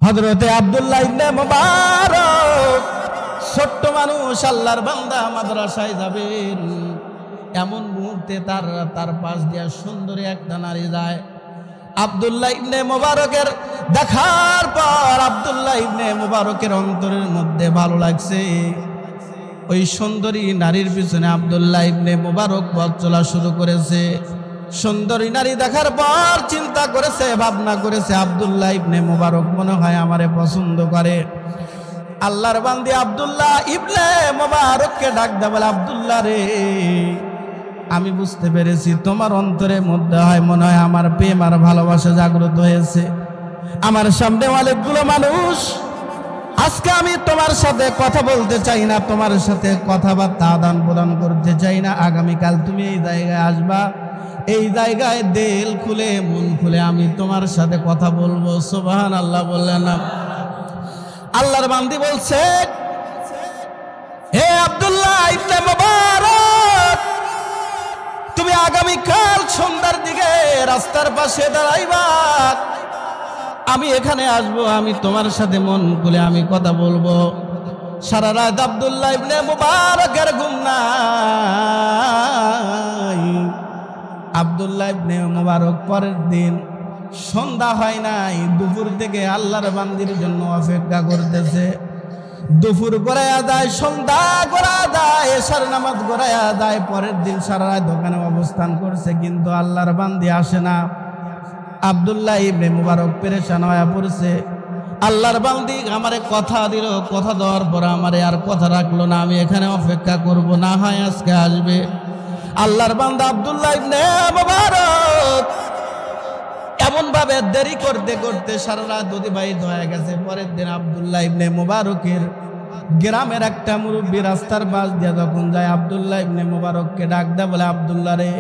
হযরতে আব্দুল্লাহ ইবনে মুবারক ছোট্ট মানুষ, আল্লাহর বান্দা, মাদ্রাসায় যাবেন, এমন মুহূর্তে তার পাশ দিয়া সুন্দরী একটা নারী যায়। আব্দুল্লাহ ইবনে মুবারকের দেখার পর আব্দুল্লাহ ইবনে মুবারকের অন্তরের মধ্যে ভালো লাগছে। ওই সুন্দরী নারীর পিছনে আব্দুল্লাহ ইবনে মুবারক পথ চলা শুরু করেছে। সুন্দরী নারী দেখার পর চিন্তা করেছে, ভাবনা করেছে, আব্দুল্লাহ ইবনে মুবারক মনে হয় আমারে পছন্দ করে। আল্লাহর বান্দি আব্দুল্লাহ ইবনে মুবারককে ডাক দেয়া বলে, আব্দুল্লাহ রে, আমি বুঝতে পেরেছি তোমার অন্তরের মধ্যে হয় মনে হয় আমার প্রেম আর ভালোবাসা জাগ্রত হয়েছে। আমার সামনে অনেকগুলো মানুষ, আজকে আমি তোমার সাথে কথা বলতে চাই না, তোমার সাথে কথাবার্তা আদান প্রদান করতে চাই না। আগামীকাল তুমি এই জায়গায় আসবা, এই জায়গায় দিল খুলে মন খুলে আমি তোমার সাথে কথা বলবো। সুবহানাল্লাহ বললেন না? আল্লাহর বান্দি বলছে, হে আব্দুল্লাহ ইবনে মুবারক, তুমি আগামীকাল সন্ধ্যার দিকে রাস্তার পাশে দাঁড়াইবা, আমি এখানে আসবো, আমি তোমার সাথে মন খুলে আমি কথা বলবো। সারা রাত আব্দুল্লাহ ইবনে মুবারকের ঘুম নাই। আব্দুল্লাহ ইবনে মুবারক পরের দিন সন্ধ্যা হয় নাই, দুপুর থেকে আল্লাহর বান্দির জন্য অপেক্ষা করতেছে। দুপুর গড়াইয়া যায়, সন্ধ্যা গড়া যায়, এশার নামাজ গড়াইয়া যায়। পরের দিন সারা রাত দোকানে অবস্থান করছে, কিন্তু আল্লাহর বান্দি আসে না। আব্দুল্লাহ ইবনে মুবারক পেরেশান হয়ে পড়ছে। আল্লাহর বান্দি আমারে কথা দিল, কথা দেওয়ার পর আমারে আর কথা রাখলো না, আমি এখানে অপেক্ষা করব, না হয় আজকে আসবে। আল্লাহর বান্দা আব্দুল্লাহ ইবনে মুবারক এমন ভাবে দেরি করতে করতে সারা রাত অতিবাহিত হয়ে গেছে। পরের দিন আব্দুল্লাহ ইবনে মুবারকের গ্রামের একটা মুরব্বী রাস্তার পাশ দিয়ে যখন যায়, আব্দুল্লাহ ইবনে মুবারককে ডাক দেয়া বলে, আব্দুল্লাহ রে,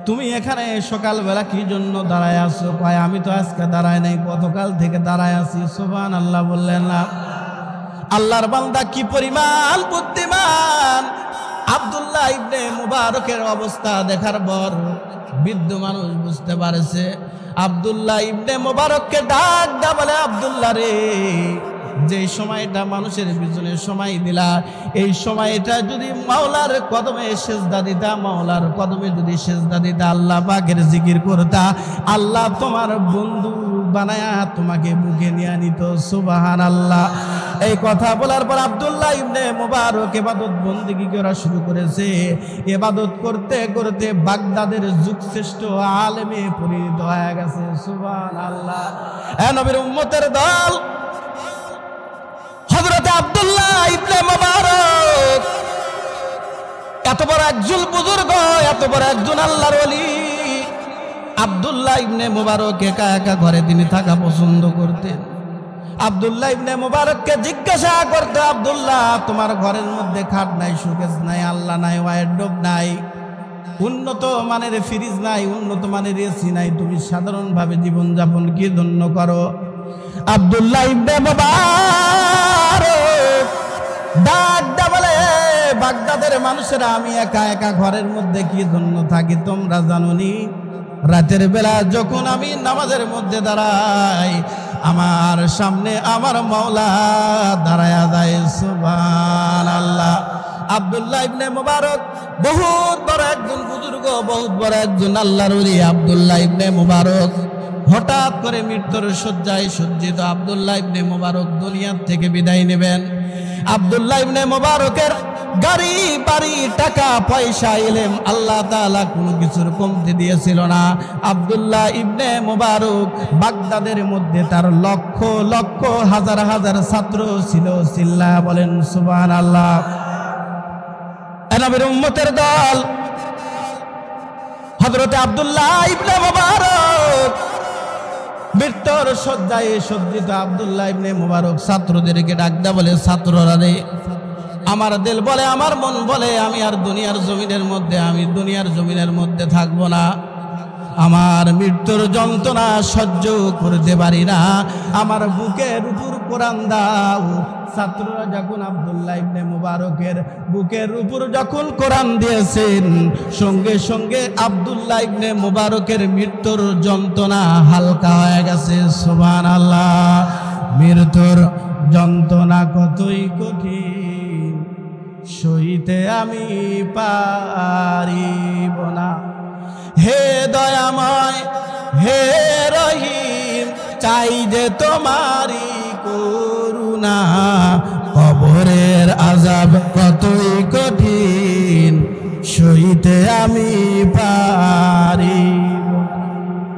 তুমি এখানে সকালবেলা কি জন্য দাঁড়ায় আছো? কয়, আমি তো আজকে দাঁড়ায় নাই, গতকাল থেকে দাঁড়ায় আছি। সুবহানাল্লাহ বললেন না? আল্লাহর বান্দা কি পরিমাণ বুদ্ধিমান! আব্দুল্লাহ ইবনে মুবারকের অবস্থা দেখার পর বৃদ্ধ মানুষ বুঝতে পারছে। আব্দুল্লাহ ইবনে মুবারককে ডাক দেয়া বলে, আব্দুল্লাহ রে, যে সময়টা মানুষের পিছনে সময় দিলা, এই সময়টা যদি মাওলার কদমে সেজদা দিতা, মাওলার কদমে যদি সেজদা দিতা, আল্লাহ পাকের জিকির করতা, আল্লাহ তোমার বন্ধু বানায়া তোমাকে বুকে নিয়ে নিত। সুবহানাল্লাহ। এই কথা বলার পর আব্দুল্লাহ ইবনে মুবারক ইবাদত বন্দেগী করা শুরু করেছে। ইবাদত করতে করতে বাগদাদের যুগশ্রেষ্ঠ আলেমে পরিণত হয়ে গেছে। সুবহানাল্লাহ। এ নবীর উম্মতের দল, হযরত আব্দুল্লাহ ইবনে মুবারক এত বড় একজন বুজুর্গ, এত বড় একজন আল্লাহর ওলি। আব্দুল্লাহ ইবনে মুবারক একা একা ঘরে তিনি থাকা পছন্দ করতেন। আব্দুল্লাহ ইবনে মুবারককে জিজ্ঞাসা করতে, আব্দুল্লাহ, তোমার ঘরের মধ্যে খাট নাই, শোকেস নাই, আল্লাহ নাই, ওয়ারড্রোব নাই, উন্নত মানের ফ্রিজ নাই, উন্নত মানের এসি নাই, তুমি সাধারণভাবে জীবনযাপন কি ধন্য করো? আব্দুল্লাহ ইবনে মুবারক ডাক দেয়া বলে, বাগদাদের মানুষেরা, আমি একা একা ঘরের মধ্যে কি ধন্য থাকি তোমরা জানোনি? রাতের বেলা যখন আমি নামাজের মধ্যে দাঁড়াই, আমার সামনে আমার মাওলা দাঁড়ায়া যায়। সুবহানাল্লাহ। আব্দুল্লাহ ইবনে মুবারক বহুত বড় একজন বুজুর্গ, বহুত বড় একজন আল্লাহর ওলি। আব্দুল্লাহ ইবনে মুবারক হঠাৎ করে মৃত্যুর শয্যায় সজ্জিত। আব্দুল্লাহ ইবনে মুবারক দুনিয়ার থেকে বিদায় নেবেন। আব্দুল্লাহ ইবনে মুবারকের গাড়ি বাড়ি টাকা পয়সা ইলম আল্লাহ তাআলা কোনো কিছুর কমতি দিয়েছিল না। আব্দুল্লাহ ইবনে মুবারক বাগদাদের মধ্যে তার লক্ষ লক্ষ হাজার হাজার ছাত্র ছিল। চিল্লা বলেন সুবহানাল্লাহ। নবীর উম্মতের দল, হযরত আব্দুল্লাহ ইবনে মুবারক মৃত্যুর শয্যায় সজ্জিত। আব্দুল্লাহ ইবনে মুবারক ছাত্রদেরকে ডাক দেয়া বলে, ছাত্ররা রে, আমার দিল বলে, আমার মন বলে, আমি আর দুনিয়ার জমিনের মধ্যে থাকবো না। আমার মৃত্যুর যন্ত্রণা সহ্য করতে পারি না, আমার বুকের উপর কোরআন দাও। ছাত্ররা যখন আব্দুল্লাহ ইবনে মুবারকের বুকের উপর যখন কোরআন দিয়েছেন, সঙ্গে সঙ্গে আব্দুল্লাহ ইবনে মুবারকের মৃত্যুর যন্ত্রণা হালকা হয়ে গেছে। সুবহানাল্লাহ। যন্ত্রণা কতই কঠিন, সইতে আমি পারিব না। হে দয়াময় হে রহিম, চাই যে তোমারই করুণা, কবরের আযাব কতই কঠিন, সইতে আমি পারিব।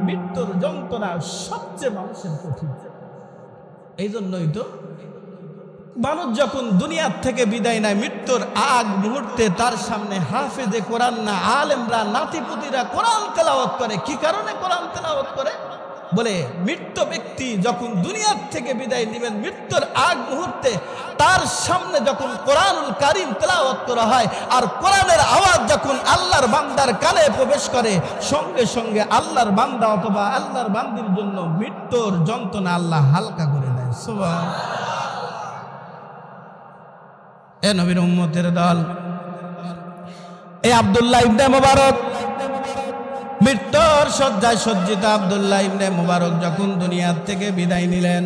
মৃত্যুর যন্ত্রণা সবচেয়ে মানুষের কঠিন। এই জন্যই তো মানুষ যখন দুনিয়ার থেকে বিদায় নেয়, মৃত্যুর আগ মুহূর্তে তার সামনে হাফেজে কোরআন না আলেমরা নাতিপুতিরা কোরআন তেলাওয়াত করে। কি কারণে কোরআন তেলাওয়াত করে? বলে মৃত্যু ব্যক্তি যখন দুনিয়ার থেকে বিদায় নেবেন, মৃত্যুর আগ মুহূর্তে তার সামনে যখন কোরআনুল কারীম তেলাওয়াত করা হয়, আর কোরআনের আওয়াজ যখন আল্লাহর বান্দার কানে প্রবেশ করে, সঙ্গে সঙ্গে আল্লাহর বান্দা অথবা আল্লাহর বান্দির জন্য মৃত্যুর যন্ত্রণা আল্লাহ হালকা করে দেয়। সুবহানাল্লাহ। এ নবীর উম্মতের দল, এই আব্দুল্লাহ ইবনে মুবারক, মৃত্যুর শয্যায় সজ্জিত আব্দুল্লাহ ইবনে মুবারক যখন দুনিয়ার থেকে বিদায় নিলেন,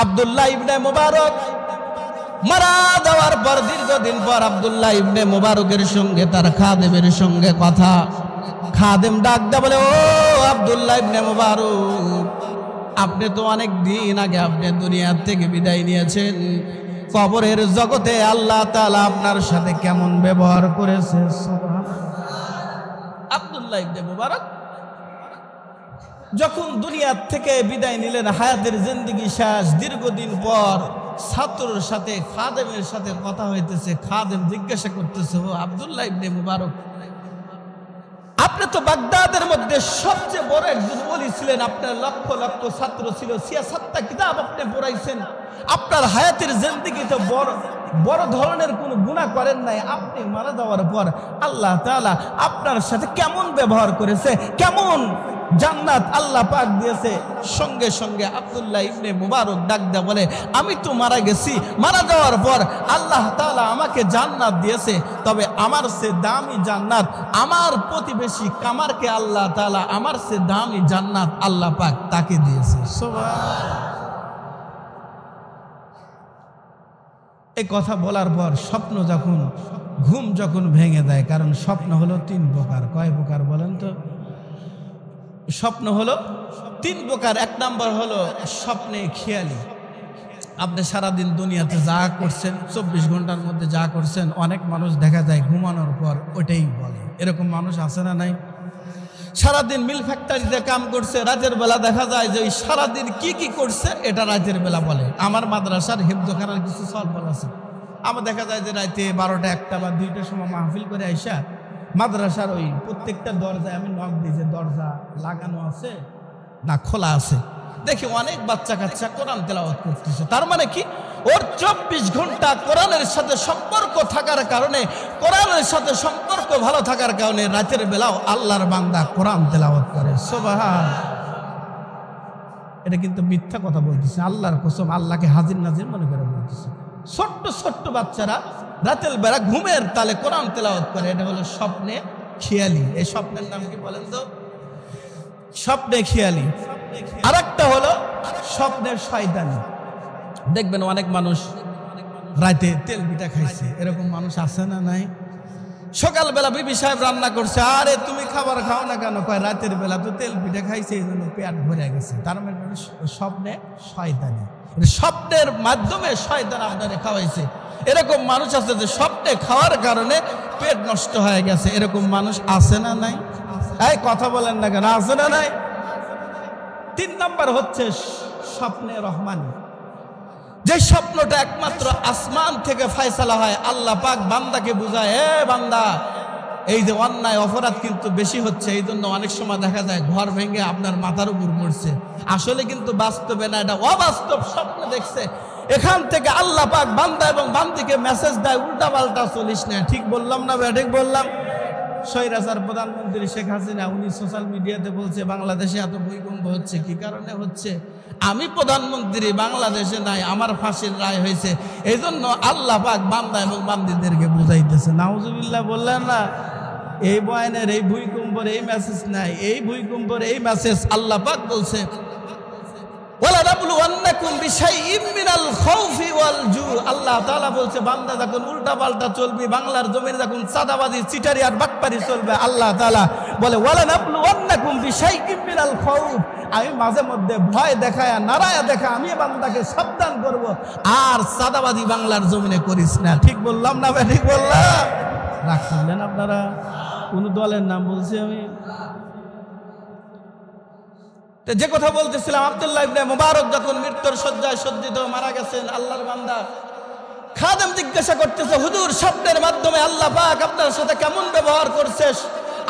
আব্দুল্লাহ ইবনে মুবারক মারা যাওয়ার পর দীর্ঘদিন পর আব্দুল্লাহ ইবনে মুবারকের সঙ্গে তার খাদেমের সঙ্গে কথা। খাদেম ডাক দেয়া বলে, ও আব্দুল্লাহ ইবনে মুবারক, আপনি তো অনেক দিন আগে আপনি দুনিয়ার থেকে বিদায় নিয়েছেন, কবরের জগতে আল্লাহ তাআলা আপনার সাথে কেমন ব্যবহার করেছে। আব্দুল্লাহ ইবনে মুবারক যখন দুনিয়ার থেকে বিদায় নিলেন, হায়াতের জিন্দেগি শেষ, দীর্ঘদিন পর ছাত্রের সাথে খাদেমের সাথে কথা হইতেছে। খাদেম জিজ্ঞাসা করতেছে, ও আব্দুল্লাহ ইবনে মুবারক, আপনি তো বাগদাদের মধ্যে সবচেয়ে বড় একজন ওলি ছিলেন, আপনার লক্ষ লক্ষ ছাত্র ছিল, ৭৬টা কিতাব আপনি পড়াইছেন, আপনার হায়াতের জিন্দেগিতে বড় ধরনের কোনো গুনাহ করেন নাই, আপনি মারা যাওয়ার পর আল্লাহ তাআলা আপনার সাথে কেমন ব্যবহার করেছে, কেমন জান্নাত আল্লাহ পাক দিয়েছে। সঙ্গে সঙ্গে আব্দুল্লাহ ইবনে মুবারক ডাক দেয়া বলে, আমি তো মারা গেছি, মারা যাওয়ার পর আল্লাহ তাআলা আমাকে জান্নাত দিয়েছে, তবে আমার সে দামি জান্নাত আমার প্রতিবেশী কামারকে আল্লাহ তাআলা আমার সে দামি জান্নাত আল্লাহ পাক তাকে দিয়েছে। সুবহানাল্লাহ। এই কথা বলার পর স্বপ্ন যখন ঘুম যখন ভেঙে দেয়, কারণ স্বপ্ন হলো 3 প্রকার। কয় প্রকার বলেন তো? স্বপ্ন হলো 3 প্রকার। 1 নম্বর হলো স্বপ্নে খেয়ালি। আপনি সারাদিন দুনিয়াতে যা করছেন, 24 ঘন্টার মধ্যে যা করছেন, অনেক মানুষ দেখা যায় ঘুমানোর পর ওটাই বলে। এরকম মানুষ আছে না নাই? সারাদিন মিল ফ্যাক্টরিতে কাম করছে, রাতের বেলা দেখা যায় যে ওই সারাদিন কি কি করছে এটা রাতের বেলা বলে। আমার মাদ্রাসার হিফজখানার কিছু সলফল আছে, আমার দেখা যায় যে রাতে 12টা 1টা বা 2টার সময় মাহফিল করে আইসা মাদ্রাসার ওই প্রত্যেকটা দরজায় আমি নক দিই যে দরজা লাগানো আছে না খোলা আছে, দেখি অনেক বাচ্চা কাচ্চা কোরআন তেলাওয়াত করতেছে। তার মানে কি, ওর 24 ঘন্টা কোরআনের সাথে সম্পর্ক থাকার কারণে, কোরআনের সাথে সম্পর্ক ভালো থাকার কারণে রাতের বেলাও আল্লাহর বান্দা কোরআন তেলাওয়াত করে। সুবহানাল্লাহ। এটা কিন্তু মিথ্যা কথা বলতেছে, আল্লাহর কসম, আল্লাহকে হাজির নাজির মনে করে বলতেছে। ছোট্ট ছোট্ট বাচ্চারা রাতের বেলা ঘুমের তালে কোরআন তেলাওয়াত করে, এটা হলো স্বপ্নে খেয়ালি। এই স্বপ্নের নাম কি বলেন তো? স্বপ্নে খেয়ালি। আরেকটা হলো স্বপ্নের শয়তানি। দেখবেন অনেক মানুষ রাতে তেল পিঠা খাইছে, এরকম মানুষ আছে না নাই? সকালবেলা বিবি সাহেব রান্না করছে, আরে তুমি খাবার খাও না কেন? কয় রাতের বেলা তো তেল পিঠা খাইছে, এই জন্য পেট ভরে গেছে। তার মানে স্বপ্নে শয়তানি, স্বপ্নের মাধ্যমে শয়তান আপনারে খাওয়াইছে। এরকম মানুষ আছে যে স্বপ্নে খাওয়ার কারণে পেট নষ্ট হয়ে গেছে, এরকম মানুষ আছে না নাই? এই কথা বলেন না কেন, আছে না নাই? 3 নম্বর হচ্ছে স্বপ্নে রহমানি। যে স্বপ্নটা একমাত্র আসমান থেকে ফয়সালা হয়, আল্লাহ পাক বান্দাকে বুঝায়, এ বান্দা, এই যে অন্যায় অপরাধ কিন্তু বেশি হচ্ছে, এই জন্য অনেক সময় দেখা যায় ঘর ভেঙে আপনার মাথার উপর পড়ছে। আসলে কিন্তু বাস্তবে না, এটা অবাস্তব স্বপ্ন দেখছে। এখান থেকে আল্লাহ পাক বান্দা এবং বান্দিকে মেসেজ দেয়, উল্টা পাল্টা চলিস না। ঠিক বললাম না? ঠিক বললাম। স্বৈরাচার প্রধানমন্ত্রী শেখ হাসিনা, উনি সোশ্যাল মিডিয়াতে বলছে বাংলাদেশে এত ভূমিকম্প হচ্ছে, কি কারণে হচ্ছে? আমি প্রধানমন্ত্রী, বাংলাদেশে নাই, আমার ফাঁসির রায় হয়েছে, এই জন্য আল্লাহ পাক বান্দা এবং বান্দিদেরকে বুঝাইতেছে। নাউজুবিল্লাহ বললেন না? এই বয়ানের এই ভূমিকম্পের এই মেসেজ নাই, এই ভূমিকম্পের এই মেসেজ আল্লাহ পাক বলছে, ওয়ালা নাবলুওয়ান্নাকুম বিশাইইম মিনাল খাউফি ওয়াল জু। আল্লাহ তাআলা বলছে বান্দা যখন উল্টাপাল্টা চলবি, বাংলার জমিনে যখন চাঁদাবাজি চিটারি আর বাটপারি চলবে, আল্লাহ তাআলা বলে ওয়ালানাবলুওয়ান্নাকুম বিশাইইম মিনাল খাউফ, আমি মাঝে মধ্যে ভয় দেখায় নারায়া দেখা আমি বান্দাকে সাবধান করব, আর চাঁদাবাজি বাংলার জমিনে করিস না। ঠিক বললাম না ভাই? ঠিক বললাম? রাগ করলেন আপনারা? কোন দলের নাম বলছি আমি? যে কথা বলতেছিলাম, আব্দুল্লাহ ইবনে মুবারক যখন মৃত্যুর শয্যায় সজ্জিত মারা গেছেন, আল্লাহর বান্দা খাদেম জিজ্ঞাসা করতেছে, হুজুর স্বপ্নের মাধ্যমে আল্লাহ পাক আপনার সাথে কেমন ব্যবহার করছে,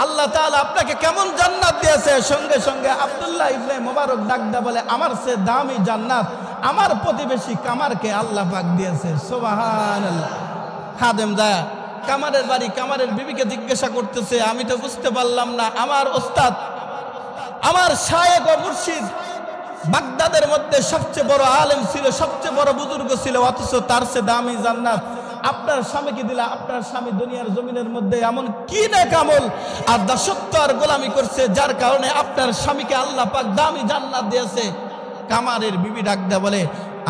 আল্লাহ তাআলা আপনাকে কেমন জান্নাত দিয়েছে? সঙ্গে সঙ্গে আব্দুল্লাহ ইবনে মুবারক ডাকদা বলে, আমার সে দামি জান্নাত আমার প্রতিবেশী কামারকে আল্লাহ পাক দিয়েছে। সুবহানাল্লাহ। খাদেম যায় কামারের বাড়ি, কামারের বিবিকে জিজ্ঞাসা করতেছে, আমি তো বুঝতে পারলাম না, আমার ওস্তাদ, আমার শায়েখ ও মুর্শিদ বাগদাদের মধ্যে সবচেয়ে বড় আলেম ছিল, সবচেয়ে বড় বুজুর্গ ছিল, অথচ তার সে দামি জান্নাত আপনার স্বামীকে দিলা। আপনার স্বামী দুনিয়ার জমিনের মধ্যে এমন কি নেক আমল আর দাসত্ব আর গোলামি করছে, যার কারণে আপনার স্বামীকে আল্লাহ পাক দামি জান্নাত দিয়েছে? কামারের বিবি ডাকদা বলে,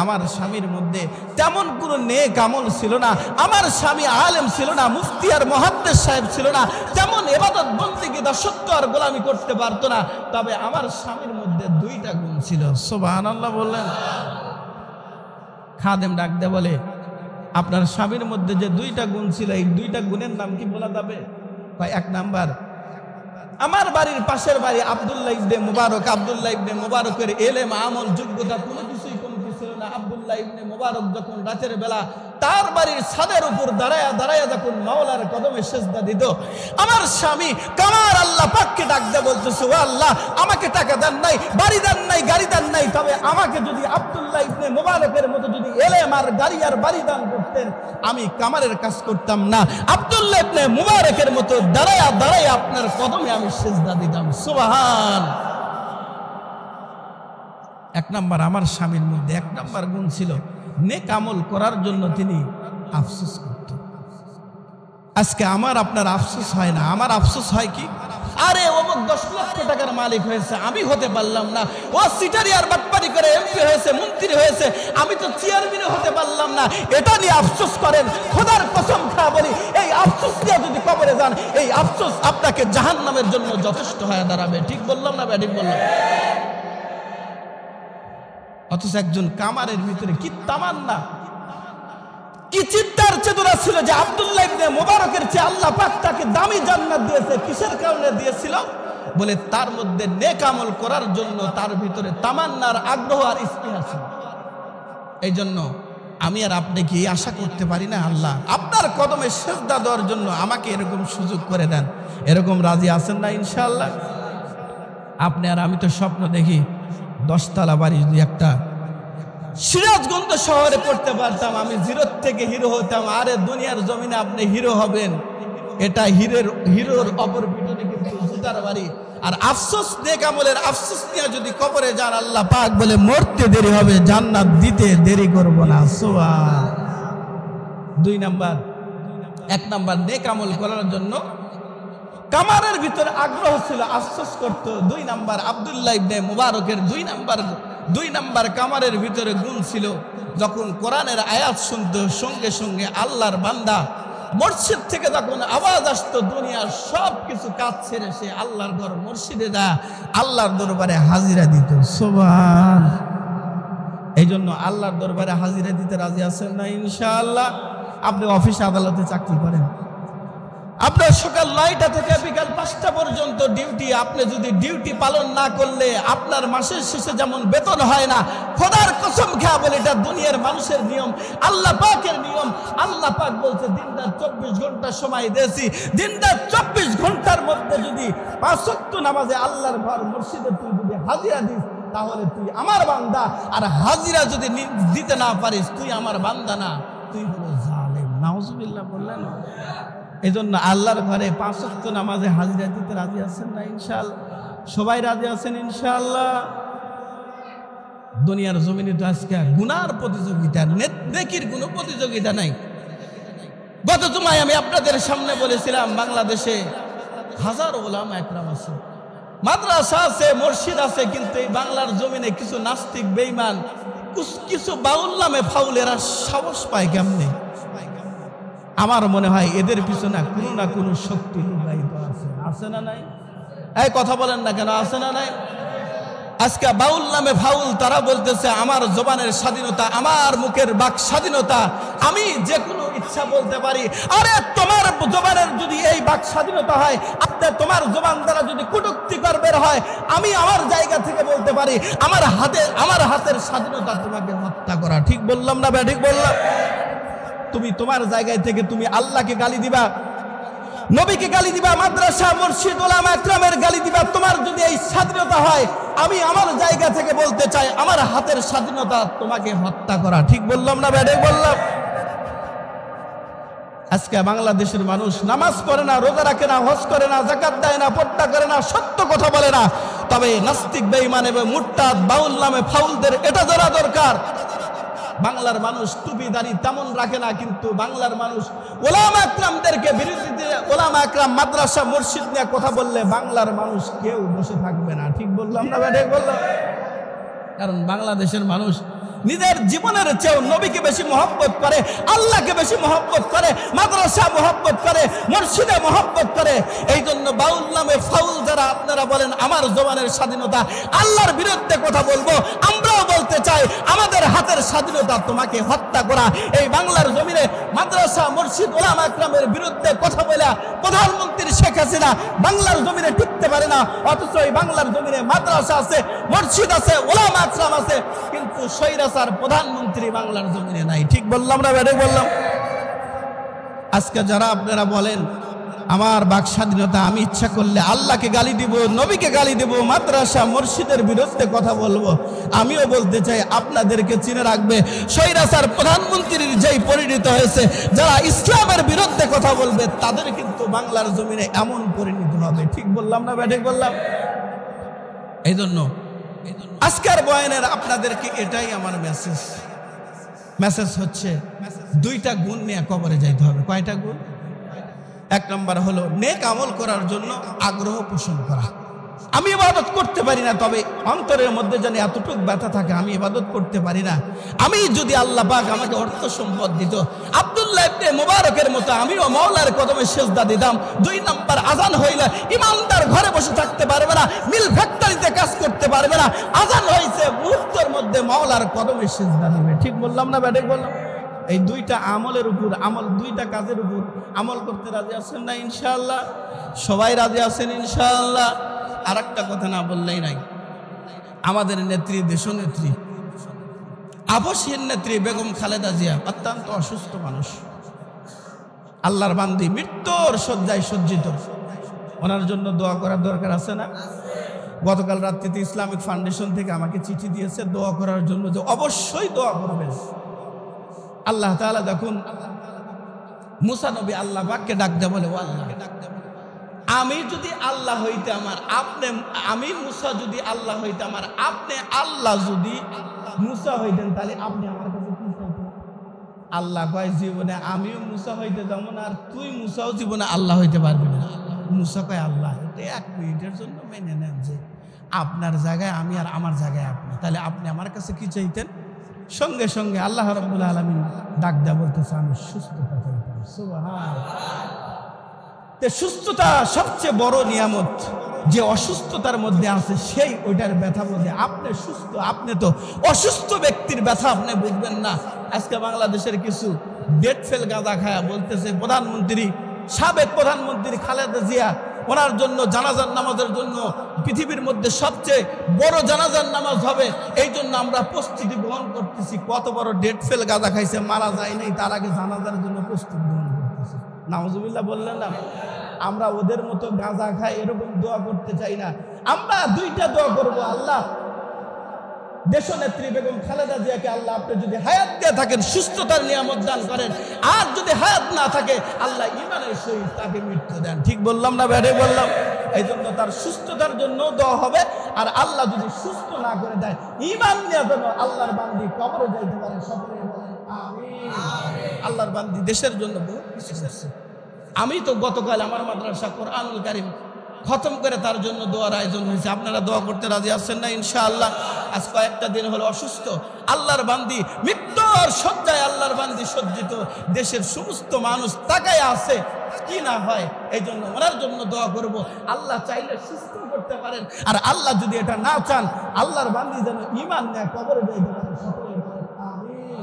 আমার স্বামীর মধ্যে তেমন কোনো নেক আমল ছিল না, আমার স্বামী আলেম ছিল না, মুফতি আর মুহাদ্দিস সাহেব ছিল না, তেমন ইবাদত বন্দেগী দাসত্ব আর গোলামি করতে পারতো না, তবে আমার স্বামীর মধ্যে দুইটা গুণ ছিল। সুবহানাল্লাহ বললেন। খাদেম ডাকদা বলে, আপনার স্বামীর মধ্যে যে দুইটা গুণ ছিল, এই দুইটা গুণের নাম কি বলা যাবে? এক নাম্বার, আমার বাড়ির পাশের বাড়ি আব্দুল্লাহ ইবনে মুবারক, আব্দুল্লাহ ইবনে মুবারকের ইলম আমল যোগ্যতা কোনো কিছুই কমতি ছিল না। আব্দুল্লাহ ইবনে মুবারক যখন রাতের বেলা তার বাড়ির ছাদের উপর দাঁড়ায়া দাঁড়ায়া যখন মাওলার কদমে সেজদা দিত, আমার স্বামী কামার আল্লাহ পাককে ডাকতে বলতেছে, ও আল্লাহ, আমাকে টাকা দেন নাই, বাড়ি দেন নাই, গাড়ি দেন নাই, তবে আমাকে যদি আব্দুল্লাহ ইবনে মুবারকের মতো যদি ইলম আর গাড়ি আর বাড়ি দান করতেন, আমি কামারের কাজ করতাম না, আব্দুল্লাহ ইবনে মুবারকের মতো দাঁড়ায়া দাঁড়ায়া আপনার কদমে আমি সেজদা দিতাম। সুবহান। এক নাম্বার, আমার স্বামীর মধ্যে এক নাম্বার গুণ ছিল, নেক আমল করার জন্য তিনি আফসোস করত। আজকে আমার আপনার আফসোস হয় না, আমার আফসোস হয় কি, আরে অমুক 10 লক্ষ টাকার মালিক হয়েছে, আমি হতে পারলাম না, ও সিটারি আর বাটপারি করে এমপি হয়েছে, মন্ত্রী হয়েছে, আমি তো চেয়ারম্যান হতে পারলাম না, এটা নিয়ে আফসোস করেন। খোদার কসম খাওয়া বলি, এই আফসোস নিয়ে যদি কবরে যান, এই আফসোস আপনাকে জাহান্নামের জন্য যথেষ্ট হয়ে দাঁড়াবে। ঠিক বললাম না? ঠিক বললাম। অথচ একজন কামারের ভিতরে কি তামান্না, কি চিন্তার চেতনা ছিল যে আব্দুল্লাহ ইবনে মুবারকের চেয়ে আল্লাহ পাক তাকে দামি জান্নাত দিয়েছে। কিসের কারণে দিয়েছিল? বলে তার মধ্যে নেক আমল করার জন্য তার ভিতরে তামান্নার আগ্রহ আর ইস্তিহার ছিল। এই জন্য আমি আর আপনি কি আশা করতে পারি না, আল্লাহ আপনার কদমে সেজদা দেওয়ার জন্য আমাকে এরকম সুযোগ করে দেন? এরকম রাজি আছেন না? ইনশাআল্লাহ। আপনি আর আমি তো স্বপ্ন দেখি 10 তলা বাড়ি যদি একটা সিরাজগঞ্জ শহরে করতে পারতাম, আমি জিরোর থেকে হিরো হতাম। আরে দুনিয়ার জমিনে আপনি হিরো হবেন, এটা হিরোর অপর পিছনে কিন্তু জুতার বাড়ি। আর আফসোস, নেক আমলের আফসোস নিয়ে যদি কবরে যান, আল্লাহ পাক বলে মরতে দেরি হবে, জান্নাত দিতে দেরি করব না। সুবহান। 2 নাম্বার, 1 নাম্বার নেক আমল করার জন্য কামারের ভিতরে আগ্রহ ছিল, আফসোস করত। 2 নাম্বার আব্দুল্লাহ ইবনে মুবারকের 2 নাম্বার কামারের ভিতরে গুণ ছিল, যখন কোরআনের আয়াত শুনত, সঙ্গে সঙ্গে আল্লাহর বান্দা মসজিদ থেকে যখন আওয়াজ আসতো, দুনিয়ার সব কিছু কাজ ছেড়ে সে আল্লাহর ঘর মসজিদে যা আল্লাহর দরবারে হাজিরা দিত। সুবহান। এই জন্য আল্লাহর দরবারে হাজিরা দিতে রাজি আছেন না? ইনশাআল্লাহ। আপনি অফিস আদালতে চাকরি করেন, আপনার সকাল 9টা থেকে বিকাল 5টা পর্যন্ত ডিউটি। আপনি যদি ডিউটি পালন না করলে আপনার মাসের শেষে যেমন বেতন হয় না, খোদার কসম খেয়া বলে এটা দুনিয়ার মানুষের নিয়ম, আল্লাহ পাকের নিয়ম। আল্লাহ পাক বলছে দিনদার 24 ঘন্টা সময় দিয়েছি, দিনদার 24 ঘন্টার মধ্যে যদি 5 ওয়াক্ত নামাজে আল্লাহর ঘর মসজিদে তুই যদি হাজিরা দিস, তাহলে তুই আমার বান্দা। আর হাজিরা যদি দিতে না পারিস, তুই আমার বান্দা না, তুই হলো জালেম। নাউজুবিল্লাহ বললেন। এই জন্য আল্লাহর ঘরে 5 ওয়াক্ত নামাজে হাজিরা দিতে রাজি আছেন না? ইনশাআল্লাহ। সবাই রাজি আছেন? ইনশাআল্লাহ। দুনিয়ার জমিনে তো আজকে গুনার প্রতিযোগিতা, নেকির কোনো প্রতিযোগিতা নাই। গত জুমায় আমি আপনাদের সামনে বলেছিলাম, বাংলাদেশে হাজারো ওলামা একরাম আছে, মাদ্রাসা আছে, মসজিদ আছে, কিন্তু এই বাংলার জমিনে কিছু নাস্তিক বেঈমান কিছু বাউল নামে ফাউলেরা সাহস পায় কেমনে? আমার মনে হয় এদের পিছনে কোনো না কোনো শক্তি লুকায়িত আছে। আছে না নাই? এই কথা বলেন না কেন? আছে না নাই? আজকে বাউল নামে ফাউল তারা বলতেছে আমার জবানের স্বাধীনতা, আমার মুখের বাক স্বাধীনতা, আমি যে কোনো ইচ্ছা বলতে পারি। আরে তোমার জবানের যদি এই বাক স্বাধীনতা হয়, আপনি তোমার জবান দ্বারা যদি কটূক্তিকর বের হয়, আমি আমার জায়গা থেকে বলতে পারি আমার হাতের স্বাধীনতা তোমাকে হত্যা করা। ঠিক বললাম না? ঠিক বললাম? তুমি তোমার জায়গায় থেকে তুমি আল্লাহকে গালি দিবা, নবীকে গালি দিবা, মাদ্রাসা মসজিদ ওলামা ইকরামের গালি দিবা। তোমার যদি এই স্বাধীনতা হয়, আমি আমার জায়গা থেকে বলতে চাই আমার হাতের স্বাধীনতা তোমাকে হত্যা করা। ঠিক বললাম না? ঠিক বললাম? আজকে বাংলাদেশের মানুষ নামাজ পড়ে না, রোজা রাখে না, হজ করে না, যাকাত দেয় না, পর্দা করে না, সত্য কথা বলে না। তবে নাস্তিক, বেঈমান এবং মুরতাদ বাউল নামে ফাউলদের এটা জানা দরকার। বাংলার মানুষ টুপি দাড়ি তেমন রাখে না, কিন্তু বাংলার মানুষ ওলামা ইকরামদেরকে বিরোধিতা, ওলামা ইকরাম মাদ্রাসা মসজিদ নিয়ে কথা বললে বাংলার মানুষ কেউ বসে থাকবে না। ঠিক বললাম না? ঠিক বললাম? কারণ বাংলাদেশের মানুষ নিজের জীবনের চেয়েও নবীকে বেশি মহব্বত করে, আল্লাহকে বেশি মহব্বত করে, মাদ্রাসা মহব্বত করে, মসজিদে মহব্বত করে। এই জন্য বাউল নামে ফাউল যারা আপনারা বলেন আমার জবানের স্বাধীনতা, আল্লাহর বিরুদ্ধে কথা বলবো, আমরাও বলতে চাই আমাদের হাতের স্বাধীনতা তোমাকে হত্যা করা। এই বাংলার জমিনে মাদ্রাসা মসজিদ ওলামা ইকরামের বিরুদ্ধে কথা বলে প্রধানমন্ত্রী শেখ হাসিনা বাংলার জমিনে টিকতে পারে না, অথচ এই বাংলার জমিনে মাদ্রাসা আছে, মসজিদ আছে, ওলামা ইকরাম আছে, কিন্তু স্বৈরাচার প্রধানমন্ত্রী বাংলার জমিনে নাই। ঠিক বললাম না? ঠিক বললাম? আজকে যারা আপনারা বলেন আমার বাক স্বাধীনতা, আমি ইচ্ছা করলে আল্লাহকে গালি দিব, নবীকে গালি দিব, মাদ্রাসা মসজিদের বিরুদ্ধে কথা বলবো, আমিও বলতে চাই আপনাদেরকে চিনে রাখবে স্বৈরাচার প্রধানমন্ত্রীর যেই পরিণত হয়েছে, যারা ইসলামের বিরুদ্ধে কথা বলবে তাদের কিন্তু বাংলার জমিনে এমন পরিণত হবে। ঠিক বললাম না? ঠিক বললাম? এই জন্য আজকের বয়ানের আপনাদেরকে এটাই আমার মেসেজ হচ্ছে, দুইটা গুণ নিয়ে কবরে যাইতে হবে। কয়টা গুণ? এক নম্বর হলো নেক আমল করার জন্য আগ্রহ পোষণ করা। আমি ইবাদত করতে পারি না, তবে অন্তরের মধ্যে যেন এতটুকু ব্যথা থাকে আমি ইবাদত করতে পারি না। আমি যদি আল্লাহ পাক আমাকে অর্থ সম্পদ দিত, আব্দুল্লাহ ইবনে মুবারকের মতো আমিও মাওলার কদমে সিজদা দিতাম। দুই নাম্বার, আজান হইলে ইমানদার ঘরে বসে থাকতে পারবে না, মিল ফ্যাক্টরিতে কাজ করতে পারবে না, আজান হয়েছে মুহূর্তের মধ্যে মাওলার কদমে সিজদা দিবে। ঠিক বললাম না? ঠিক বললাম? এই দুইটা আমলের উপর, দুইটা কাজের উপর আমল করতে রাজি আছেন না? ইনশাআল্লাহ সবাই রাজি আছেন ইনশাআল্লাহ? আর একটা কথা না বললেই নাই, আমাদের নেত্রী, দেশনেত্রী, আবশ্যের নেত্রী বেগম খালেদা জিয়া অত্যন্ত অসুস্থ মানুষ, আল্লাহর বান্দি, মৃত্যুর শয্যায় সজ্জিত। ওনার জন্য দোয়া করার দরকার আছে না? গতকাল রাত্রিতে ইসলামিক ফাউন্ডেশন থেকে আমাকে চিঠি দিয়েছে দোয়া করার জন্য, যে অবশ্যই দোয়া করবেন। আল্লাহ তাআলা দেখুন, মুসা নবী আল্লাহ পাককে ডাক দেয়, বলে ও আল্লাহ, আমি যদি আল্লাহ হইতে আমার আপনি, আমি মুসা যদি আল্লাহ হইতে আমার আপনি, আল্লাহ যদি মুসা হইতেন তাহলে আপনি আমার কাছে কি চাইতেন? আল্লাহ কয়, জীবনে আমিও মুসা হইতে যাবো না, আর তুই মুসাও জীবনে আল্লাহ হইতে পারবি না। মুসা কয়, আল্লাহ এটা 1 মিনিটের জন্য মেনে নেন যে আপনার জায়গায় আমি আর আমার জায়গায় আপনি, তাহলে আপনি আমার কাছে কি চাইতেন? সঙ্গে সঙ্গে আল্লাহ রাব্বুল আলামিন ডাক দেয়া বলতেছে, আমি সুস্থতা চাইতাম। সুবহানাল্লাহ। সুস্থতা সবচেয়ে বড় নিয়ামত। যে অসুস্থতার মধ্যে আছে সেই ওইটার ব্যথা বোঝে। আপনি সুস্থ, আপনি তো অসুস্থ ব্যক্তির ব্যথা আপনি বুঝবেন না। আজকে বাংলাদেশের কিছু ডেট ফেল গাঁজা খায়া বলতেছে প্রধানমন্ত্রী, সাবেক প্রধানমন্ত্রী খালেদা জিয়া, ওনার জন্য জানাজার নামাজের জন্য পৃথিবীর মধ্যে সবচেয়ে বড় জানাজার নামাজ হবে, এই জন্য আমরা প্রস্তুতি গ্রহণ করতেছি। কত বড় ডেট ফেল গাঁজা খাইছে, মারা যায় নাই, তার আগে জানাজার জন্য প্রস্তুতি গ্রহণ করতেছি। নাউজুবিল্লাহ বললেন না? আমরা ওদের মতো গাঁজা খাই এরকম দোয়া করতে চাই না। আমরা দুইটা দোয়া করবো, আল্লাহ দেশনেত্রী বেগম খালেদা জিয়াকে আল্লাহ আপনি যদি হায়াত দিয়ে থাকেন সুস্থতার নিয়ামত দান করেন, আর যদি হায়াত না থাকে আল্লাহ ঈমানের সহিত তাকে মৃত্যু দেন। ঠিক বললাম না? ব্যাটে বললাম? এই জন্য তার সুস্থতার জন্য দোয়া হবে। আর আল্লাহ যদি সুস্থ না করে দেয়, ঈমান নিয়ে যেন আল্লাহর বান্দি কবরে যাইতে পারে। সকলে বলেন আমিন। আল্লাহর বান্দি দেশের জন্য বহু কিছু করছে। আমি তো গতকাল আমার মাদ্রাসা কোরআনুল কারীম খতম করে তার জন্য দোয়ার আয়োজন হয়েছে। আপনারা দোয়া করতে রাজি আছেন না ইনশাআল্লাহ? আজ কয়েকটা দিন হলো অসুস্থ আল্লাহর বান্দি, মৃত্যুর শয্যায় আল্লাহর বান্দি সজ্জিত, দেশের সমস্ত মানুষ তাকায় আছে কি না হয়। এই জন্য ওনার জন্য দোয়া করব, আল্লাহ চাইলে সুস্থ করতে পারেন, আর আল্লাহ যদি এটা না চান আল্লাহর বান্দি যেন ঈমান নিয়ে কবরে যাইতে পারে। সকলে বলেন আমিন।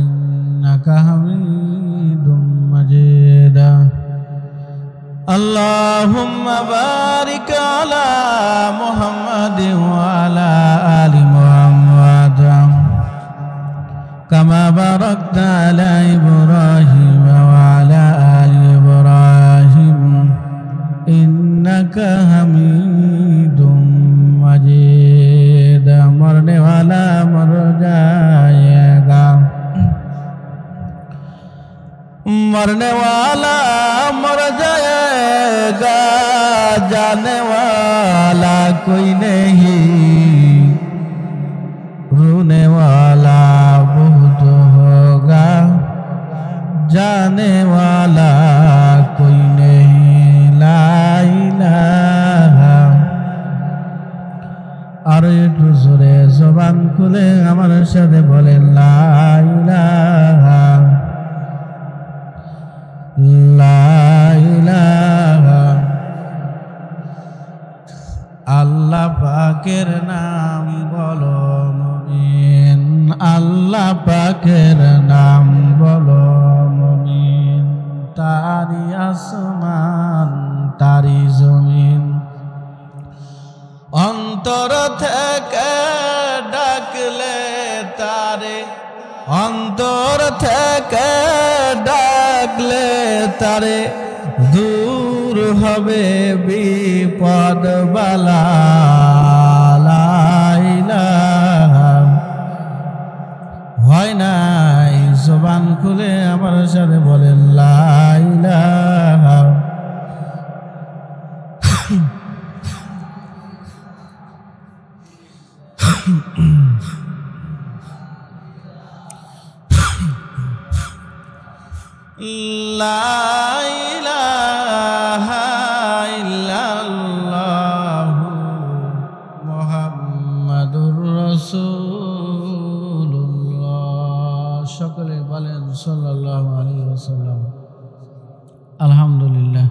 ইন্নাকা হামিদুম মাজিদ। আল্লাহুম্মা বারিক আলা মুহাম্মাদিন ওয়া আলা আলি মুহাম্মাদ কামা বারাকতা আলা ইব্রাহিম ওয়া আলা আলি ইব্রাহিম ইন্নাকা হামিদুম মাজিদ। মরনে वाला मर जाएगा, मरने वाला मर जाएगा, जाने वाला कोई नहीं, रोने वाला बहुत होगा, जाने वाला कोई नहीं। ला इलाहा। আর একটু জোরে জবান খুলে আমার সাথে বলেন লা ইলাহা, লা ইলাহা। আল্লাহ পাকের নাম বলো মুমিন, আল্লাহ পাকের নাম বলো মুমিন। তারি আসমান তারি জমিন, অন্তর থেকে ডাকলে তারে, অন্তর থেকে ডাকলে তারে, দূর হবে বিপদ বালা। লা ইলাহা। হয় নাই জবান খুলে আমার সাথে বলেন লা ইলাহা। লা ইলাহা ইল্লাল্লাহু মুহাম্মাদুর রাসূলুল্লাহ। সকলে বলেন সাল্লাল্লাহু আলাইহি ওয়াসাল্লাম। আলহামদুলিল্লাহ,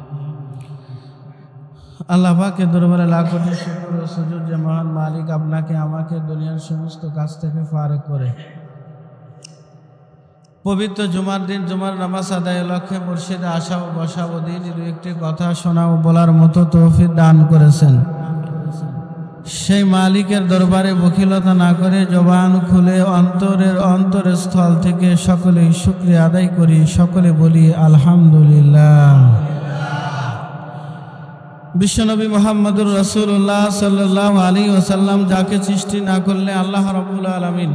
আল্লাহ পাকের দরবারে লাখ কোটি শুকর ও সুজুদ যে মহান মালিক আপনাকে আমাকে দুনিয়ার সমস্ত কাজ থেকে ফারেক করে পবিত্র জুমার দিন জুমার নামাজ আদায়ের লক্ষ্যে মুর্শিদে আসা ও বসা ও দিন দু একটি কথা শোনা ও বলার মতো তৌফিক দান করেছেন। সেই মালিকের দরবারে বখিলতা না করে জবান খুলে অন্তরের স্থল থেকে সকলেই শুকরিয়া আদায় করি। সকলে বলি আলহামদুলিল্লাহ। বিশ্বনবী মুহাম্মদুর রাসূলুল্লাহ সাল্লাল্লাহু আলাইহি ওয়াসাল্লাম, যাকে সৃষ্টি না করলে আল্লাহ রাব্বুল আলামিন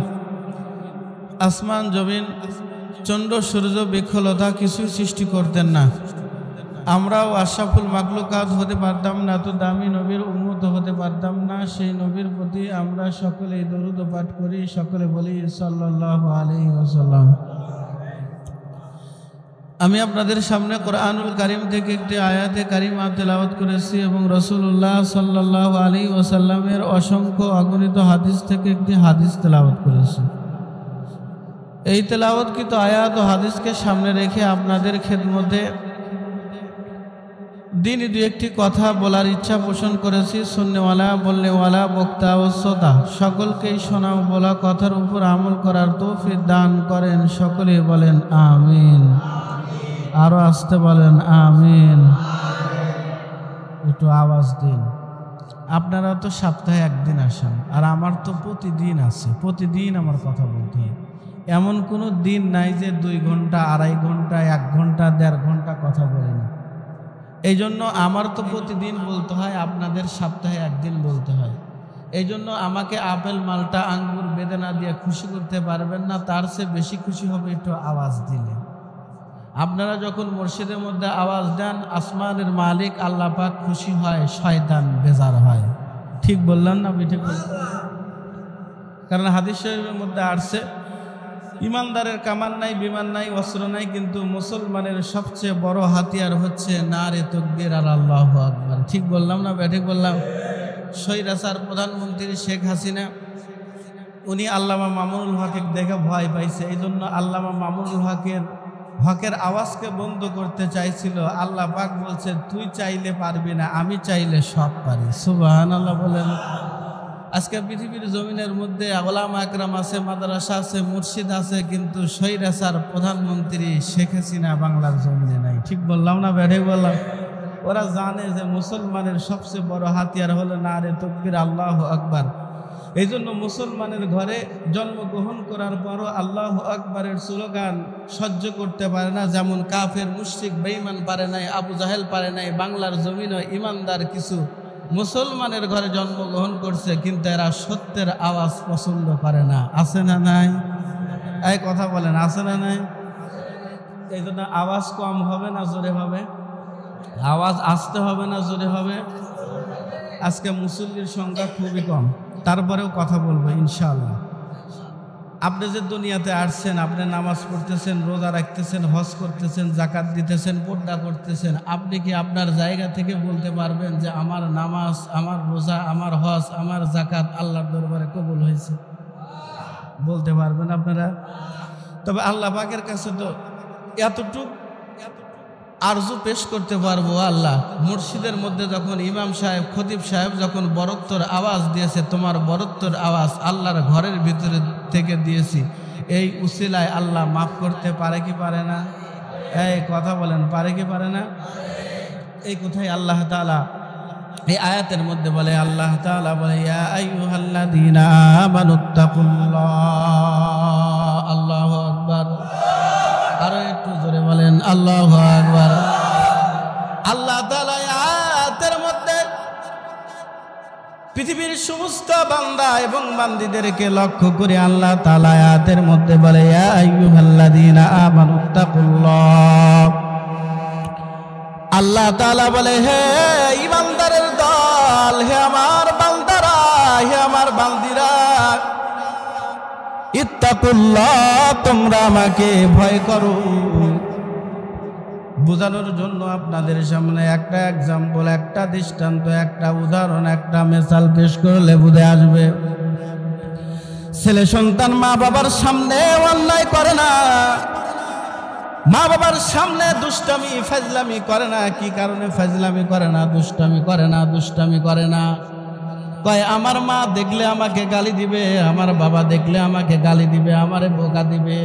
আসমান জমিন চন্দ্র সূর্য বৃক্ষলতা কিছুই সৃষ্টি করতেন না। আমরাও আশরাফুল মাখলুকাত হতে পারতাম না, তো দামি নবীর উম্মত হতে পারতাম না। সেই নবীর প্রতি আমরা সকলেই দরুদ পাঠ করি। সকলে বলি সাল্লাল্লাহু আলাইহি ওয়াসাল্লাম। আমি আপনাদের সামনে কোরআনুল কারীম থেকে একটি আয়াতে কারিমা তেলাওয়াত করেছি এবং রাসূলুল্লাহ সাল্লাল্লাহু আলাইহি ওয়াসাল্লামের অসংখ্য অগণিত হাদিস থেকে একটি হাদিস তেলাওয়াত করেছি। এই তেলাওয়াতকৃত আয়াত ও হাদিসকে সামনে রেখে আপনাদের খেদমতে দিনই দু একটি কথা বলার ইচ্ছা পোষণ করেছি। শুননেওয়ালা, বলনেওয়ালা, বক্তা ও শ্রোতা সকলকেই শোনা ও বলা কথার উপর আমল করার তৌফিক দান করেন। সকলে বলেন আমিন। আরো আসতে বলেন আমিন। একটু আওয়াজ দিন। আপনারা তো সপ্তাহে একদিন আসেন, আর আমার তো প্রতিদিন আছে। প্রতিদিন আমার কথা বলতে হয়। এমন কোনো দিন নাই যে 2 ঘন্টা, 2.5 ঘন্টা, 1 ঘন্টা, 1.5 ঘন্টা কথা বলি না। এই জন্য আমার তো প্রতিদিন বলতে হয়, আপনাদের সপ্তাহে একদিন বলতে হয়। এই জন্য আমাকে আপেল, মালটা, আঙ্গুর, বেদানা দিয়ে খুশি করতে পারবেন না। তার চেয়ে বেশি খুশি হবে একটু আওয়াজ দিলে। আপনারা যখন মসজিদের মধ্যে আওয়াজ দেন, আসমানের মালিক আল্লাহ পাক খুশি হয়, শয়তান বেজার হয়। ঠিক বললাম না? ঠিক বললাম। কারণ হাদিস শরীফের মধ্যে আসছে ইমানদারের কামান নাই, বিমান নাই, অস্ত্র নাই, কিন্তু মুসলমানের সবচেয়ে বড় হাতিয়ার হচ্ছে নারে তাকবীর আর আল্লাহু আকবার। ঠিক বললাম না ব্যাঠিক বললাম? স্বৈরাচার প্রধানমন্ত্রী শেখ হাসিনা উনি আল্লামা মামুনুল হককে দেখে ভয় পাইছে, এই জন্য আল্লামা মামুনুল হকের আওয়াজকে বন্ধ করতে চাইছিল। আল্লাহ পাক বলছে তুই চাইলে পারবি না, আমি চাইলে সব পারি। সুবহানাল্লাহ বলেন। আজকে পৃথিবীর জমিনের মধ্যে ওলামা আকরাম আছে, মাদ্রাসা আছে, মুর্শিদ আছে, কিন্তু স্বৈরাচার প্রধানমন্ত্রী শেখ হাসিনা বাংলার জমিনে নাই। ঠিক বললাম না ব্যাঠিক বললাম? ওরা জানে যে মুসলমানের সবচেয়ে বড় হাতিয়ার হলো নারে তাকবীর আল্লাহু আকবার। এই জন্য মুসলমানের ঘরে জন্মগ্রহণ করার পরও আল্লাহু আকবারের স্লোগান সহ্য করতে পারে না। যেমন কাফের, মুশরিক, বেঈমান পারে নাই, আবু জাহেল পারে নাই, বাংলার জমিনে ইমানদার কিছু মুসলমানের ঘরে জন্মগ্রহণ করছে, কিন্তু এরা সত্যের আওয়াজ পছন্দ করে না। আছে না নাই? এই কথা বলেন, আছে না নাই? এই জন্য আওয়াজ কম হবে না জোরে হবে? আওয়াজ আসতে হবে না জোরে হবে? আজকে মুসল্লির সংখ্যা খুবই কম, তারপরেও কথা বলবো ইনশাআল্লাহ। আপনি যে দুনিয়াতে আসছেন, আপনি নামাজ পড়তেছেন, রোজা রাখতেছেন, হজ করতেছেন, জাকাত দিতেছেন, পর্দা করতেছেন, আপনি কি আপনার জায়গা থেকে বলতে পারবেন যে আমার নামাজ, আমার রোজা, আমার হজ, আমার জাকাত আল্লাহর দরবারে কবুল হয়েছে? বলতে পারবেন আপনারা? তবে আল্লাহ পাকের কাছে তো এতটুক আরজু পেশ করতে পারবো, আল্লাহ মুর্শিদের মধ্যে যখন ইমাম সাহেব, খতিব সাহেব যখন বরত্বর আওয়াজ দিয়েছে, তোমার বরত্বর আওয়াজ আল্লাহর ঘরের ভিতরে থেকে দিয়েছি, এই উসিলায় আল্লাহ মাফ করতে পারে কি পারে না? এই কথা বলেন, পারে কি পারে না? এই কথাই আল্লাহ তাআলা এই আয়াতের মধ্যে বলে। আল্লাহ তাআলা বলে ইয়া আইয়ুহাল্লাযীনা আমানুত্তাকুল্লাহ। আল্লাহু আকবার। আরো একটু জোরে বলেন আল্লাহু আকবার। আল্লাহ তাআলা আয়াতের মধ্যে পৃথিবীর সমস্ত বান্দা এবং বান্দীদেরকে লক্ষ্য করে আল্লাহ তাআলা আয়াতের মধ্যে বলে ইয়া আইয়ুহাল্লাযীনা আমানুত্তাকুল্লাহ। আল্লাহ তাআলা বলে হে ঈমানদারের দল, হে আমার বান্দারা, হে আমার বান্দীরা, ইত্তাকুল্লাহ, তোমরা আমাকে ভয় করো। বোঝানোর জন্য আপনাদের সামনে একটা এক্সাম্পল, একটা দৃষ্টান্ত, একটা উদাহরণ, একটা মেসাল পেশ করলে বুঝে আসবে। ছেলে সন্তান মা বাবার সামনে অন্যায় করে না, মা বাবার সামনে দুষ্টামি ফাজলামি করে না। কি কারণে ফাজলামি করে না, দুষ্টামি করে না? দুষ্টামি করে না কয় আমার মা দেখলে আমাকে গালি দিবে, আমার বাবা দেখলে আমাকে গালি দিবে, আমারে বোকা দিবে।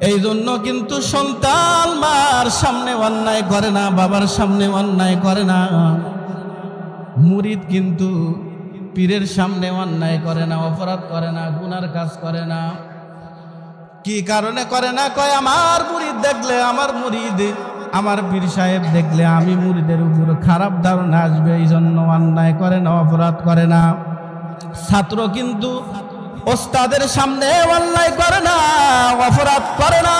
এই জন্য কিন্তু সন্তান মার সামনে অন্যায় করে না, বাবার সামনে অন্যায় করে না। মুরিদ কিন্তু পীরের সামনে অন্যায় করে না, অপরাধ করে না, গুনার কাজ করে না। কি কারণে করে না? কয় আমার মুরিদ দেখলে, আমার মুরিদ, আমার পীর সাহেব দেখলে আমি মুরিদের উপর খারাপ ধারণা আসবে, এই জন্য অন্যায় করে না, অপরাধ করে না। ছাত্র কিন্তু ওস্তাদের সামনে অন্যায় করে না, অপরাধ করে না।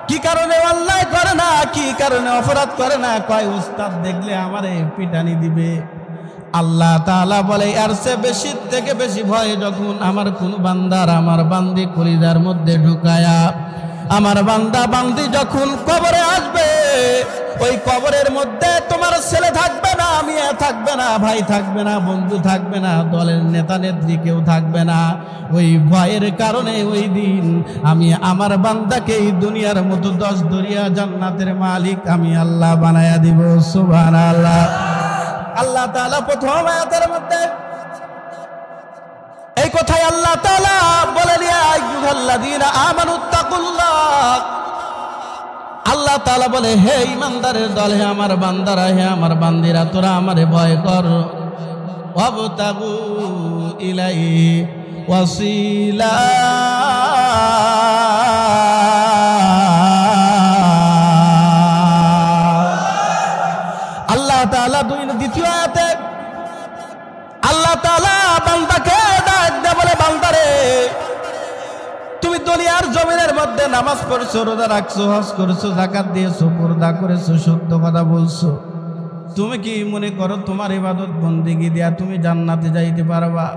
কি কারণে অন্যায় করে না, কি কারণে অপরাধ করে না? কয় ওস্তাদ দেখলে আমারে পিটানি দিবে। আল্লাহ তাআলা বলে এর চেয়ে বেশি থেকে বেশি ভয় যখন আমার কোন বান্দার, আমার বান্দি কলিজার মধ্যে ঢুকায়া, আমার বান্দা বান্দি যখন কবরে আসবে, ওই কবরের মধ্যে তোমার ছেলে থাকবে না, মেয়ে থাকবে না, ভাই থাকবে না, বন্ধু থাকবে না, দলের নেতা নেত্রী কেউ থাকবে না। ওই ভয়ের কারণে ওই দিন আমি আমার বান্দাকে এই দুনিয়ার মতো 10 দরিয়া জান্নাতের মালিক আমি আল্লাহ বানায়া দিব। সুবহানাল্লাহ। আল্লাহ তাআলা প্রথম আয়াতের মধ্যে এই কথাই আল্লাহ তাআলা বলেন ইয়া আইয়ুহাল্লাযীনা আমানুত্তাকুল্লাহ। আল্লাহ তাআলা বলে হে ঈমানদারের দল, হে আমার বান্দারা, হে আমার বান্দিরা, তোরা আমারে ভয় কর। ওয়াবতাগু ইলাইহি ওয়াসিলা। আল্লাহ তাআলা দ্বিতীয় আয়াতে আল্লাহ তাআলা বান্দাকে ডাক দিয়ে বলে বান্দারে, তুমি দুনিয়ার জমিনের মধ্যে নামাজ পড়ছো, রোজা রাখছো, হজ করছো, যাকাত দিয়েছো, পর্দা করেছো, সত্য কথা বলছো। তুমি কি মনে করো তোমার ইবাদত বন্দেগী দিয়া তুমি জান্নাতে যাইতে পারবা?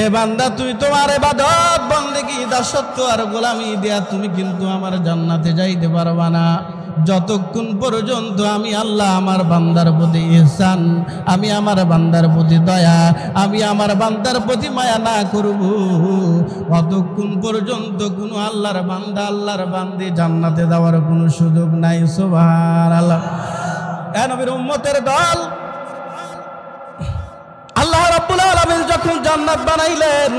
এ বান্দা, তুই তোমার ইবাদত বন্দেগী দাসত্ব আর গোলামি দেয়া তুমি কিন্তু আমার জান্নাতে যাইতে পারবা না যতক্ষণ পর্যন্ত আমি আল্লাহ আমার বান্দার প্রতি ইহসান, আমি আমার বান্দার প্রতি দয়া, আমি আমার বান্দার প্রতি মায়া না করব, ততক্ষণ পর্যন্ত কোনো আল্লাহর বান্দা আল্লাহর বান্দি জান্নাতে যাওয়ার কোনো সুযোগ নাই। সুবহানাল্লাহ। এ নবীর উম্মতের দল, আল্লাহ রাব্বুল আলামিন যখন জান্নাত বানাইলেন,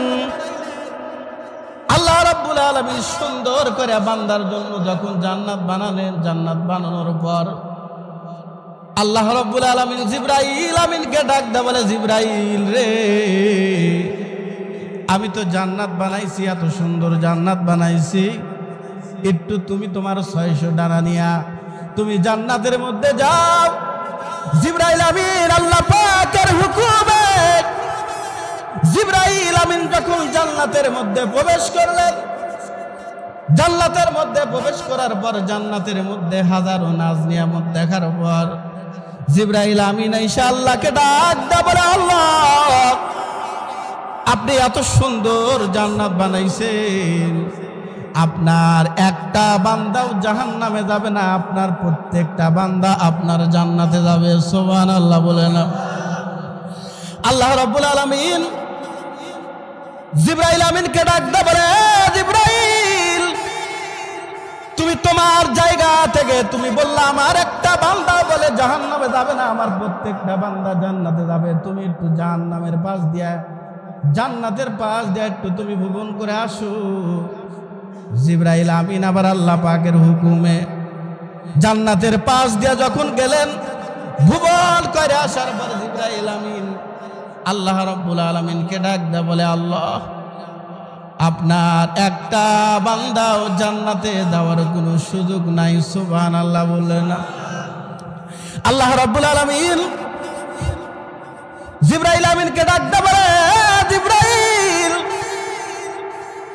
আল্লাহ রাব্বুল আলামিন সুন্দর করে বান্দার জন্য যখন জান্নাত বানালেন, জান্নাত বানানোর পর আল্লাহ রাব্বুল আলামিন জিবরাইল আমিনকে ডাক দেয়া বলে, জিবরাইল রে, আমি তো জান্নাত বানাইছি, এত সুন্দর জান্নাত বানাইছি, একটু তুমি তোমার 600 ডানা নিয়া তুমি জান্নাতের মধ্যে যাও। জিবরাইল আমিন আল্লাহ পাকের হুকুমে জিবরাইল আমিন যখন জান্নাতের মধ্যে প্রবেশ করলেন, জান্নাতের মধ্যে প্রবেশ করার পর জান্নাতের মধ্যে হাজারো নাজ নিয়ামত দেখার পর জিবরাইল আমিন আইসা আল্লাহকে ডাক দেয়া বলে, আল্লাহ আপনি এত সুন্দর জান্নাত বানাইছেন, আপনার একটা বান্দাও জাহান্নামে যাবে না, আপনার প্রত্যেকটা বান্দা আপনার জান্নাতে যাবে। সুবহানাল্লাহ বলে না। আল্লাহ রাব্বুল আলামিন জিবরাইল আমিনকে ডাক দেয়া বলে, জিবরাইল তুমি তোমার জায়গা থেকে তুমি বললা আমার একটা বান্দা বলে জাহান্নামে যাবে না, আমার প্রত্যেকটা বান্দা জান্নাতে যাবে, তুমি একটু জাহান্নামের পাশ দিয়া জান্নাতের পাশ দিয়া একটু তুমি ভ্রমণ করে আসো। জিবরাইল আমিন আবার আল্লাহ পাকের হুকুমে জান্নাতের পাশ দিয়া যখন গেলেন, ভ্রমণ করে আসার পর জিবরাইল আমিন আল্লাহ রাব্বুল আলামিনকে ডাক দেয়া বলে, আল্লাহ আপনার একটা বান্দাও জান্নাতে যাওয়ার কোনো সুযোগ নাই। সুবহানাল্লাহ বললেন না। আল্লাহ রাব্বুল আলামিন জিবরাইল আমিনকে ডাক দেয়া বলে, জিবরাইল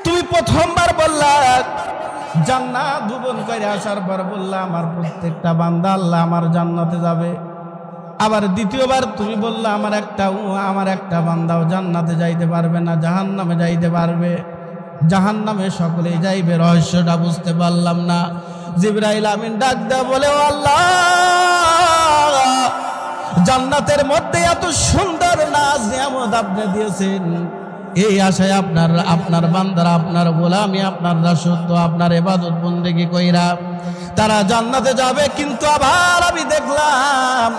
তুমি প্রথমবার বললা জান্নাত ভ্রমণ করে আসার পর বললা আমার প্রত্যেকটা বান্দা আল্লাহ আমার জান্নাতে যাবে, আবার দ্বিতীয়বার তুমি বললা আমার একটা বান্দাও জান্নাতে যাইতে পারবে না, জাহান্নামে যাইতে পারবে, জাহান্নামে সকলেই যাইবে, রহস্যটা বুঝতে পারলাম না। জিবরাইল আমিন ডাক দেয়া বলে, ও আল্লাহ জান্নাতের মধ্যে এত সুন্দর নাজ নিয়ামত আপনি দিয়েছেন, এই আশায় আপনার বান্দারা আপনার গোলামি আপনার দাসত্ব আপনার ইবাদত বন্দেগী কইরা তারা জান্নাতে যাবে, কিন্তু আবার আমি দেখলাম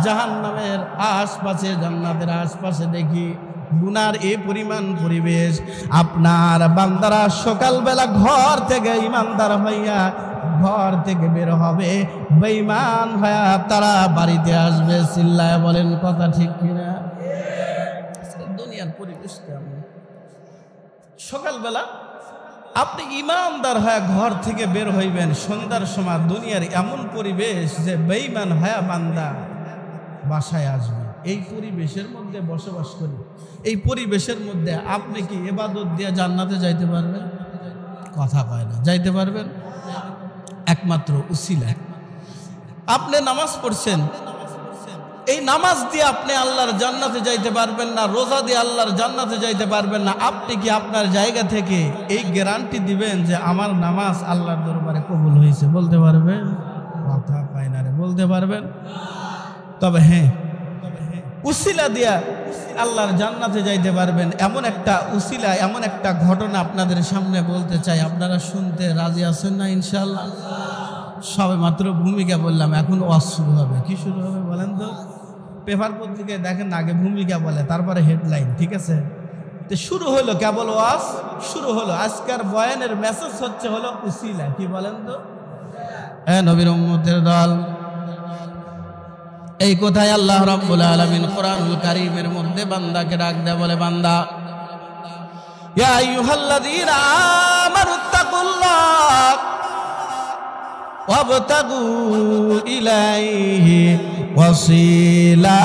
জাহান্নামের আশপাশে জান্নাতের আশপাশে দেখি গুনার এই পরিমাণ পরিবেশ। আপনার বান্দারা সকালবেলা ঘর থেকে ইমানদার হইয়া ঘর থেকে বের হবে, বেঈমান হইয়া তারা বাড়িতে আসবে। চিল্লায় বলেন কথা ঠিক কিনা? দুনিয়ার পরিবেশটা সকালবেলা আপনি ইমানদার হয়ে ঘর থেকে বের হইবেন, সন্ধ্যার সময় দুনিয়ার এমন পরিবেশ যে বেঈমান হয়ে বান্দা বাসায় আসবে। এই পরিবেশের মধ্যে বসবাস করি, এই পরিবেশের মধ্যে আপনি কি ইবাদত দিয়ে জান্নাতে যাইতে পারবেন? কথা কয় না। যাইতে পারবেন একমাত্র উসিলা। আপনি নামাজ পড়ছেন, এই নামাজ দিয়ে আপনি আল্লাহর জান্নাতে যাইতে পারবেন না, রোজা দিয়ে আল্লাহর জান্নাতে যাইতে পারবেন না। আপনি কি আপনার জায়গা থেকে এই গ্যারান্টি দিবেন যে আমার নামাজ আল্লাহর দরবারে কবুল হয়েছে? বলতে পারবেন? কথা পায় না রে, বলতে পারবেন? তবে হ্যাঁ, উসিলা দিয়া আল্লাহর জান্নাতে যাইতে পারবেন এমন একটা উসিলা, এমন একটা ঘটনা আপনাদের সামনে বলতে চাই। আপনারা শুনতে রাজি আছেন না? ইনশাআল্লাহ। সবে মাত্র ভূমিকা বললাম, এখন ওয়াজ শুরু হবে। কি শুরু হবে বলেন তো? পেপার পত্রিকায় দেখেন আগে ভূমিকা বলে, তারপরে হেডলাইন, ঠিক আছে? তো শুরু হলো কেবল ওয়াজ শুরু হলো। আজকের বয়ানের মেসেজ হলো উসিলা। কি বলেন তো? হ্যাঁ, নবীর উম্মতের দল, এই কথায় আল্লাহ রাব্বুল আলামিন কোরআনুল কারীমের মধ্যে বান্দাকে ডাক দেয়া বলে, বান্দা ইয়া আইয়ুহাল্লাযীনা আমানুত্তাকুল্লাহ ওয়াবতাগু ইলাইহি ওয়াসিলা।